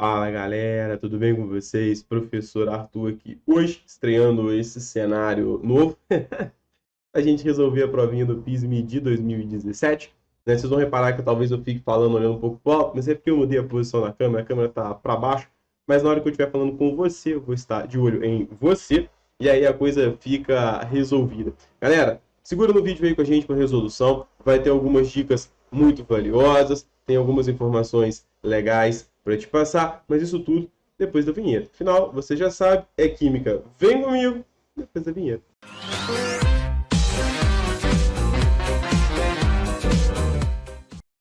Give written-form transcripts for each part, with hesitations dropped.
Fala galera, tudo bem com vocês? Professor Arthur aqui. Hoje, estreando esse cenário novo, a gente resolver a provinha do PISME de 2017. Né? Vocês vão reparar que talvez eu fique falando, olhando um pouco para o alto, mas é porque eu mudei a posição na câmera, a câmera está para baixo. Mas na hora que eu estiver falando com você, eu vou estar de olho em você, e aí a coisa fica resolvida. Galera, segura no vídeo aí com a gente para resolução, vai ter algumas dicas muito valiosas, tem algumas informações legais para te passar, mas isso tudo depois da vinheta. Afinal, você já sabe, é química. Vem comigo depois da vinheta.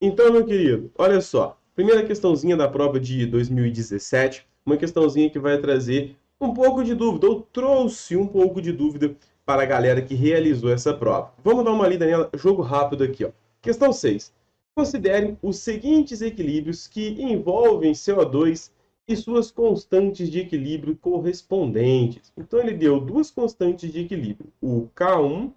Então, meu querido, olha só. Primeira questãozinha da prova de 2017, uma questãozinha que vai trazer um pouco de dúvida, ou trouxe um pouco de dúvida para a galera que realizou essa prova. Vamos dar uma lida nela, jogo rápido aqui, ó. Questão 6. Considerem os seguintes equilíbrios que envolvem CO2 e suas constantes de equilíbrio correspondentes. Então, ele deu duas constantes de equilíbrio, o K1,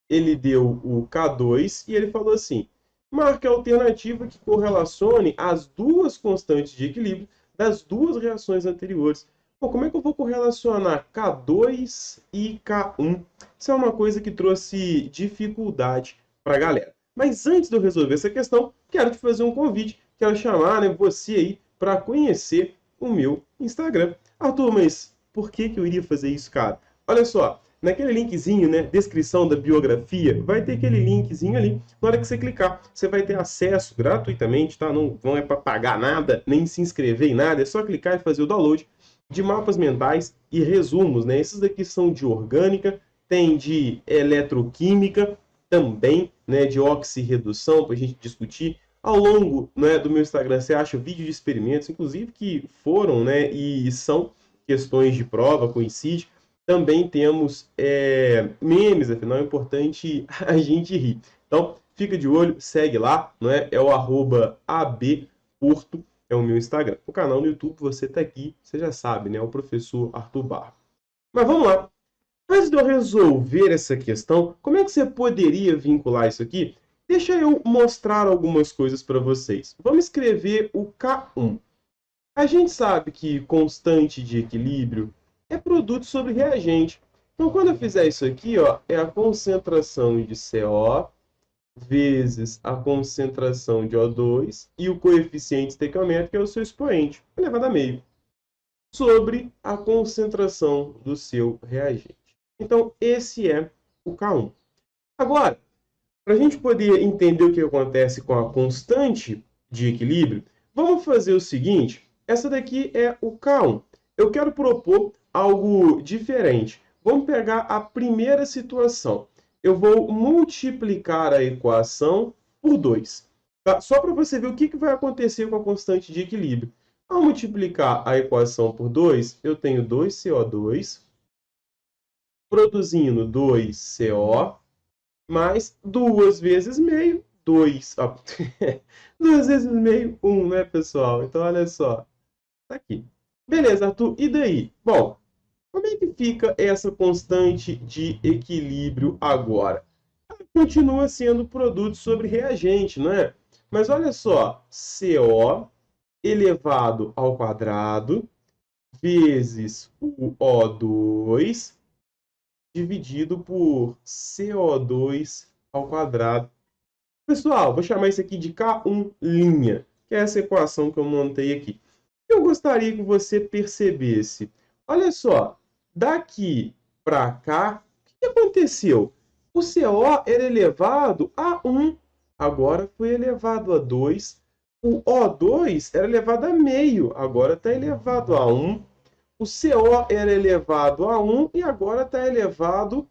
ele deu o K2, e ele falou assim: marque a alternativa que correlacione as duas constantes de equilíbrio das duas reações anteriores. Pô, como é que eu vou correlacionar K2 e K1? Isso é uma coisa que trouxe dificuldade para a galera. Mas antes de eu resolver essa questão, quero te fazer um convite. Quero chamar, né, você aí para conhecer o meu Instagram. Arthur, mas por que eu iria fazer isso, cara? Olha só, naquele linkzinho, né, descrição da biografia, vai ter aquele linkzinho ali. Na hora que você clicar, você vai ter acesso gratuitamente, tá? Não é para pagar nada, nem se inscrever em nada, é só clicar e fazer o download de mapas mentais e resumos, né? Esses daqui são de orgânica, tem de eletroquímica, também, né, de oxirredução, para a gente discutir. Ao longo, né, do meu Instagram, você acha vídeo de experimentos, inclusive que foram, né, e são questões de prova, coincide. Também temos memes, afinal é importante a gente rir. Então, fica de olho, segue lá, não é? É o @abporto, é o meu Instagram. O canal no YouTube, você tá aqui, você já sabe, né? É o professor Arthur Barro. Mas vamos lá. Antes de eu resolver essa questão, como é que você poderia vincular isso aqui? Deixa eu mostrar algumas coisas para vocês. Vamos escrever o K1. A gente sabe que constante de equilíbrio é produto sobre reagente. Então, quando eu fizer isso aqui, ó, é a concentração de CO vezes a concentração de O2 e o coeficiente estequiométrico, que é o seu expoente, elevado a meio, sobre a concentração do seu reagente. Então, esse é o K1. Agora, para a gente poder entender o que acontece com a constante de equilíbrio, vamos fazer o seguinte. Essa daqui é o K1. Eu quero propor algo diferente. Vamos pegar a primeira situação. Eu vou multiplicar a equação por 2. Tá? Só para você ver o que vai acontecer com a constante de equilíbrio. Ao multiplicar a equação por 2, eu tenho 2CO2 produzindo 2CO mais 2 vezes meio, 2. Ó, 2 vezes meio, 1, né, pessoal? Então, olha só. Tá aqui. Beleza, Arthur. E daí? Bom, como é que fica essa constante de equilíbrio agora? Ela continua sendo produto sobre reagente, não é? Mas olha só, CO elevado ao quadrado vezes o O2 dividido por CO2 ao quadrado. Pessoal, vou chamar isso aqui de K1', que é essa equação que eu montei aqui. Eu gostaria que você percebesse. Olha só, daqui para cá, o que aconteceu? O CO era elevado a 1, agora foi elevado a 2. O O2 era elevado a meio, agora está elevado a 1. O CO era elevado a 1 e agora está elevado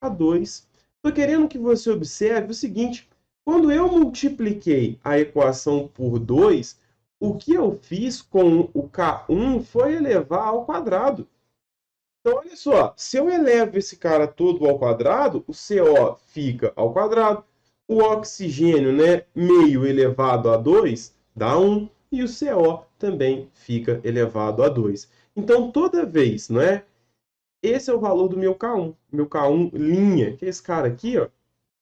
a 2. Estou querendo que você observe o seguinte: quando eu multipliquei a equação por 2, o que eu fiz com o K1 foi elevar ao quadrado. Então, olha só, se eu elevo esse cara todo ao quadrado, o CO fica ao quadrado, o oxigênio, né, meio elevado a 2, dá 1, e o CO também fica elevado a 2. Então, toda vez, não é? Esse é o valor do meu K1', que é esse cara aqui, ó.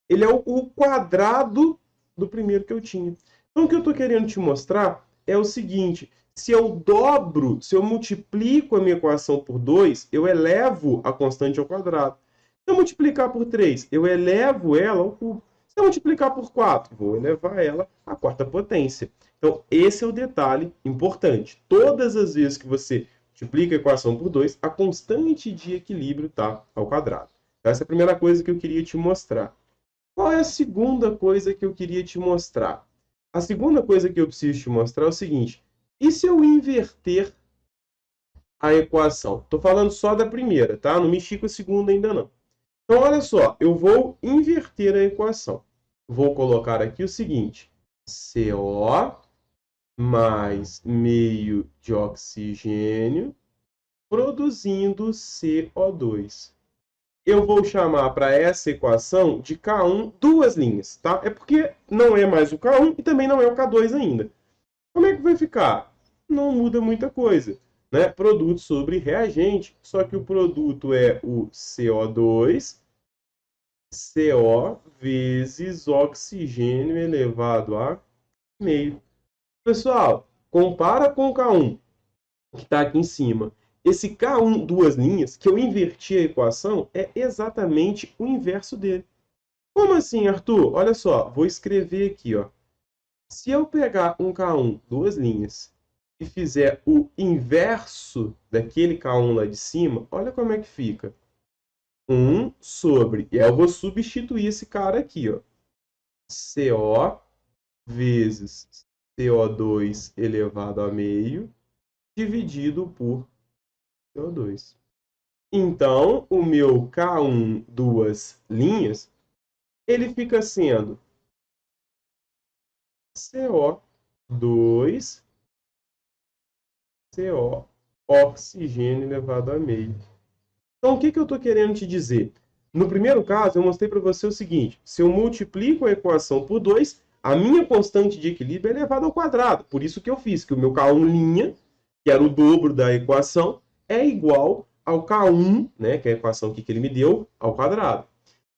Ele é o quadrado do primeiro que eu tinha. Então, o que eu estou querendo te mostrar é o seguinte: Se eu dobro, se eu multiplico a minha equação por 2, eu elevo a constante ao quadrado. Se eu multiplicar por 3, eu elevo ela ao cubo. Se eu multiplicar por 4, vou elevar ela à quarta potência. Então, esse é o detalhe importante. Todas as vezes que você multiplica a equação por 2, a constante de equilíbrio está ao quadrado. Então, essa é a primeira coisa que eu queria te mostrar. Qual é a segunda coisa que eu queria te mostrar? A segunda coisa que eu preciso te mostrar é o seguinte. E se eu inverter a equação? Estou falando só da primeira, tá? Não mexi com a segunda ainda não. Então, olha só. Eu vou inverter a equação. Vou colocar aqui o seguinte. CO mais meio de oxigênio produzindo CO2. Eu vou chamar para essa equação de K1 duas linhas, tá? É porque não é mais o K1 e também não é o K2 ainda. Como é que vai ficar? Não muda muita coisa, né? Produto sobre reagente, só que o produto é o CO2, CO vezes oxigênio elevado a meio. Pessoal, compara com o K1, que está aqui em cima. Esse K1, duas linhas, que eu inverti a equação, é exatamente o inverso dele. Como assim, Arthur? Olha só, vou escrever aqui, ó. Se eu pegar um K1, duas linhas, e fizer o inverso daquele K1 lá de cima, olha como é que fica. 1 sobre, e aí eu vou substituir esse cara aqui, ó. CO vezes CO2 elevado a meio, dividido por CO2. Então, o meu K1, duas linhas, ele fica sendo CO2, CO, oxigênio elevado a meio. Então, o que eu estou querendo te dizer? No primeiro caso, eu mostrei para você o seguinte. Se eu multiplico a equação por 2, a minha constante de equilíbrio é elevada ao quadrado. Por isso que eu fiz, que o meu K1', que era o dobro da equação, é igual ao K1, né, que é a equação que ele me deu, ao quadrado.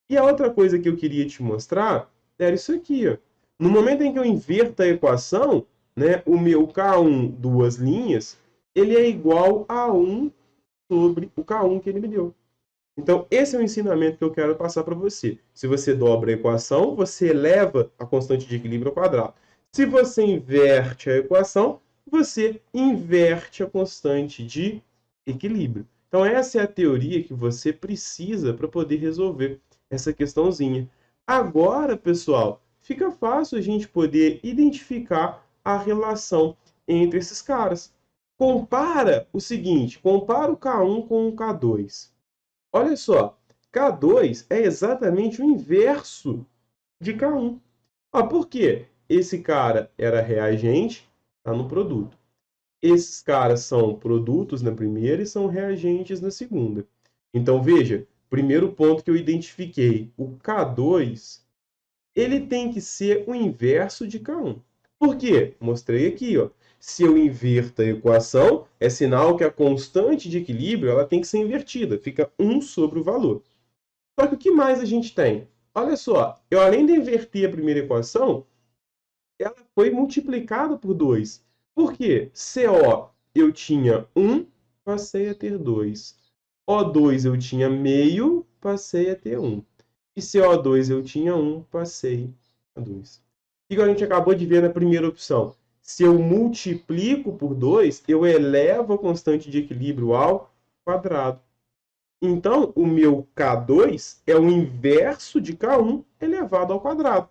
E a outra coisa que eu queria te mostrar era isso aqui. Ó. No momento em que eu inverto a equação, né, o meu K1, duas linhas, ele é igual a 1 sobre o K1 que ele me deu. Então, esse é o ensinamento que eu quero passar para você. Se você dobra a equação, você eleva a constante de equilíbrio ao quadrado. Se você inverte a equação, você inverte a constante de equilíbrio. Então, essa é a teoria que você precisa para poder resolver essa questãozinha. Agora, pessoal, fica fácil a gente poder identificar a relação entre esses caras. Compara o seguinte, compara o K1 com o K2. Olha só, K2 é exatamente o inverso de K1. Por quê? Esse cara era reagente, está no produto. Esses caras são produtos na primeira e são reagentes na segunda. Então, veja, primeiro ponto que eu identifiquei, o K2, ele tem que ser o inverso de K1. Por quê? Mostrei aqui, ó. Se eu inverto a equação, é sinal que a constante de equilíbrio ela tem que ser invertida. Fica 1 sobre o valor. Só que o que mais a gente tem? Olha só, eu além de inverter a primeira equação, ela foi multiplicada por 2. Por quê? CO eu tinha 1, passei a ter 2. O2 eu tinha meio, passei a ter 1. E CO2 eu tinha 1, passei a 2. E a gente acabou de ver na primeira opção. Se eu multiplico por 2, eu elevo a constante de equilíbrio ao quadrado. Então, o meu K2 é o inverso de K1 elevado ao quadrado.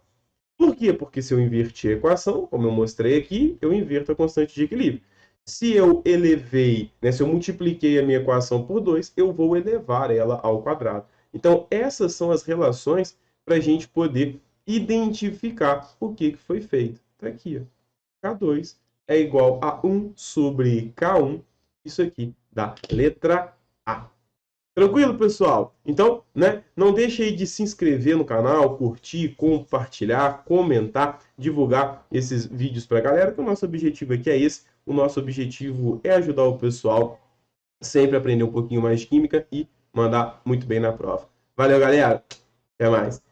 Por quê? Porque se eu invertir a equação, como eu mostrei aqui, eu inverto a constante de equilíbrio. Se eu elevei, né, se eu multipliquei a minha equação por 2, eu vou elevar ela ao quadrado. Então, essas são as relações para a gente poder identificar o que foi feito. Está aqui, ó. K2 é igual a 1 sobre K1, isso aqui da letra A. Tranquilo, pessoal? Então, né, não deixe aí de se inscrever no canal, curtir, compartilhar, comentar, divulgar esses vídeos para a galera, que o nosso objetivo aqui é esse. O nosso objetivo é ajudar o pessoal sempre a aprender um pouquinho mais de química e mandar muito bem na prova. Valeu, galera! Até mais!